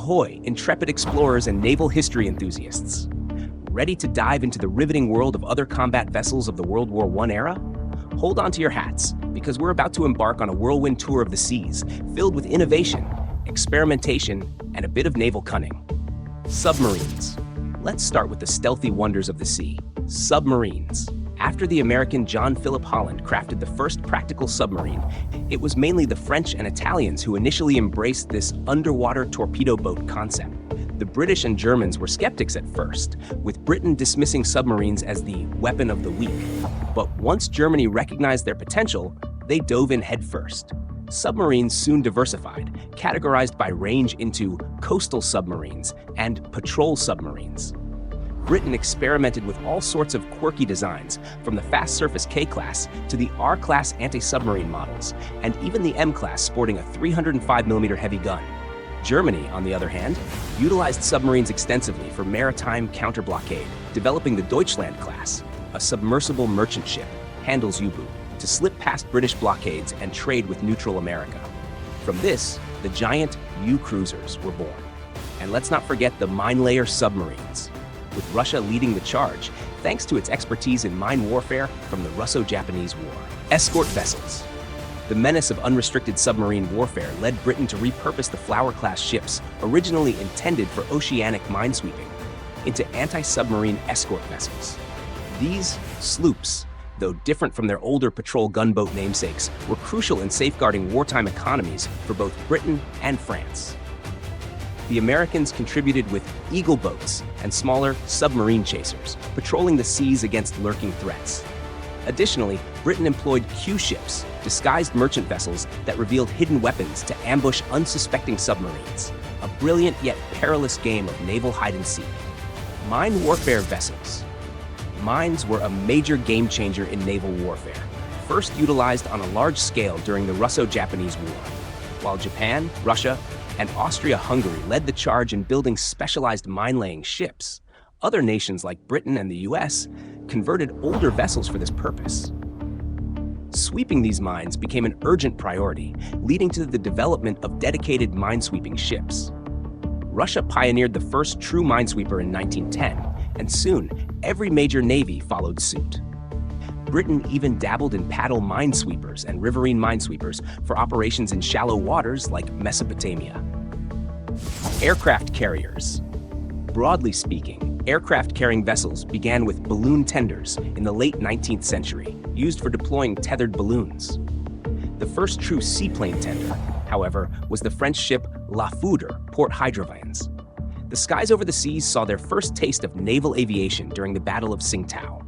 Ahoy, intrepid explorers and naval history enthusiasts! Ready to dive into the riveting world of other combat vessels of the World War I era? Hold on to your hats, because we're about to embark on a whirlwind tour of the seas, filled with innovation, experimentation, and a bit of naval cunning. Submarines. Let's start with the stealthy wonders of the sea, submarines. After the American John Philip Holland crafted the first practical submarine, it was mainly the French and Italians who initially embraced this underwater torpedo boat concept. The British and Germans were skeptics at first, with Britain dismissing submarines as the weapon of the weak. But once Germany recognized their potential, they dove in headfirst. Submarines soon diversified, categorized by range into coastal submarines and patrol submarines. Britain experimented with all sorts of quirky designs, from the fast surface K-class to the R-class anti-submarine models, and even the M-class sporting a 305mm heavy gun. Germany, on the other hand, utilized submarines extensively for maritime counter-blockade, developing the Deutschland class, a submersible merchant ship, Handel's U-boot, to slip past British blockades and trade with neutral America. From this, the giant U-cruisers were born. And let's not forget the mine-layer submarines, with Russia leading the charge thanks to its expertise in mine warfare from the Russo-Japanese War. Escort vessels. The menace of unrestricted submarine warfare led Britain to repurpose the Flower-class ships, originally intended for oceanic minesweeping, into anti-submarine escort vessels. These sloops, though different from their older patrol gunboat namesakes, were crucial in safeguarding wartime economies for both Britain and France. The Americans contributed with Eagle boats and smaller submarine chasers, patrolling the seas against lurking threats. Additionally, Britain employed Q-ships, disguised merchant vessels that revealed hidden weapons to ambush unsuspecting submarines. A brilliant yet perilous game of naval hide-and-seek. Mine warfare vessels. Mines were a major game-changer in naval warfare, first utilized on a large scale during the Russo-Japanese War. While Japan, Russia, and Austria-Hungary led the charge in building specialized mine-laying ships, other nations like Britain and the US converted older vessels for this purpose. Sweeping these mines became an urgent priority, leading to the development of dedicated minesweeping ships. Russia pioneered the first true minesweeper in 1910, and soon every major navy followed suit. Britain even dabbled in paddle minesweepers and riverine minesweepers for operations in shallow waters like Mesopotamia. Aircraft carriers. Broadly speaking, aircraft-carrying vessels began with balloon tenders in the late 19th century, used for deploying tethered balloons. The first true seaplane tender, however, was the French ship La Foudre, Port Hydrovans. The skies over the seas saw their first taste of naval aviation during the Battle of Tsingtao.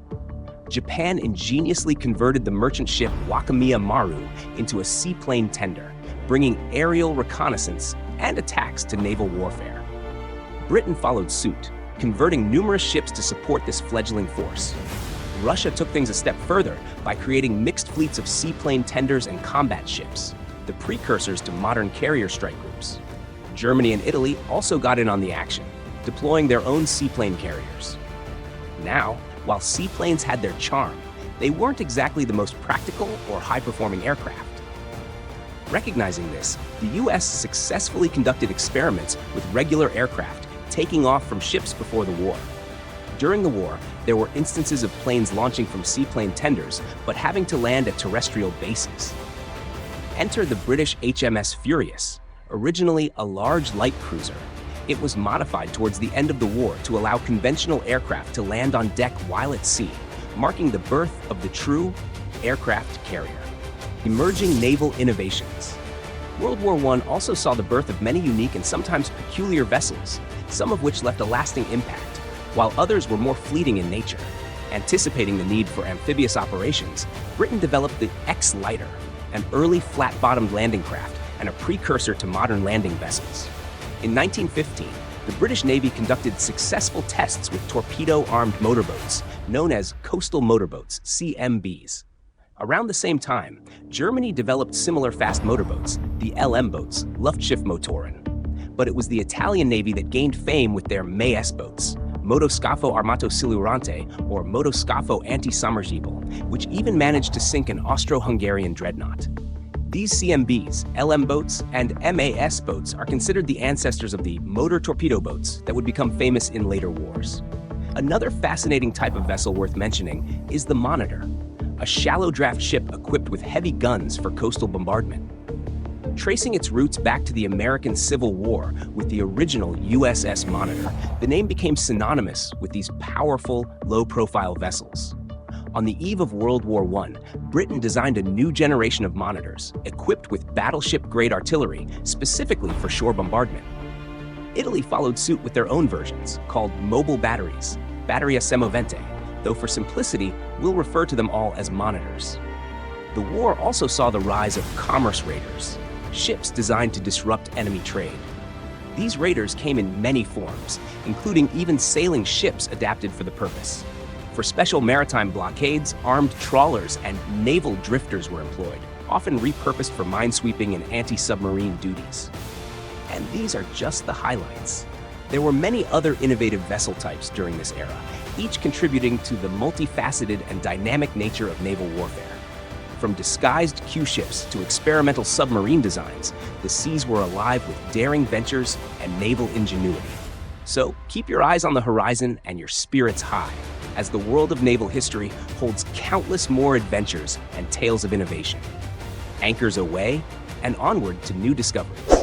Japan ingeniously converted the merchant ship Wakamiya Maru into a seaplane tender, bringing aerial reconnaissance and attacks to naval warfare. Britain followed suit, converting numerous ships to support this fledgling force. Russia took things a step further by creating mixed fleets of seaplane tenders and combat ships, the precursors to modern carrier strike groups. Germany and Italy also got in on the action, deploying their own seaplane carriers. Now, while seaplanes had their charm, they weren't exactly the most practical or high-performing aircraft. Recognizing this, the US successfully conducted experiments with regular aircraft taking off from ships before the war. During the war, there were instances of planes launching from seaplane tenders but having to land at terrestrial bases. Enter the British HMS Furious, originally a large light cruiser. It was modified towards the end of the war to allow conventional aircraft to land on deck while at sea, marking the birth of the true aircraft carrier. Emerging naval innovations. World War I also saw the birth of many unique and sometimes peculiar vessels, some of which left a lasting impact, while others were more fleeting in nature. Anticipating the need for amphibious operations, Britain developed the X-Lighter, an early flat-bottomed landing craft and a precursor to modern landing vessels. In 1915, the British Navy conducted successful tests with torpedo-armed motorboats, known as coastal motorboats, CMBs. Around the same time, Germany developed similar fast motorboats, the LM boats, Luftschiffmotoren. But it was the Italian Navy that gained fame with their MAS boats, Motoscafo Armato Silurante or Motoscafo Anti-Sommergibel, which even managed to sink an Austro-Hungarian dreadnought. These CMBs, LM boats, and MAS boats are considered the ancestors of the motor torpedo boats that would become famous in later wars. Another fascinating type of vessel worth mentioning is the Monitor, a shallow draft ship equipped with heavy guns for coastal bombardment. Tracing its roots back to the American Civil War with the original USS Monitor, the name became synonymous with these powerful, low-profile vessels. On the eve of World War I, Britain designed a new generation of monitors, equipped with battleship-grade artillery, specifically for shore bombardment. Italy followed suit with their own versions, called mobile batteries, Batteria Semovente, though for simplicity, we'll refer to them all as monitors. The war also saw the rise of commerce raiders, ships designed to disrupt enemy trade. These raiders came in many forms, including even sailing ships adapted for the purpose. For special maritime blockades, armed trawlers and naval drifters were employed, often repurposed for minesweeping and anti-submarine duties. And these are just the highlights. There were many other innovative vessel types during this era, each contributing to the multifaceted and dynamic nature of naval warfare. From disguised Q-ships to experimental submarine designs, the seas were alive with daring ventures and naval ingenuity. So keep your eyes on the horizon and your spirits high, as the world of naval history holds countless more adventures and tales of innovation. Anchors aweigh and onward to new discoveries.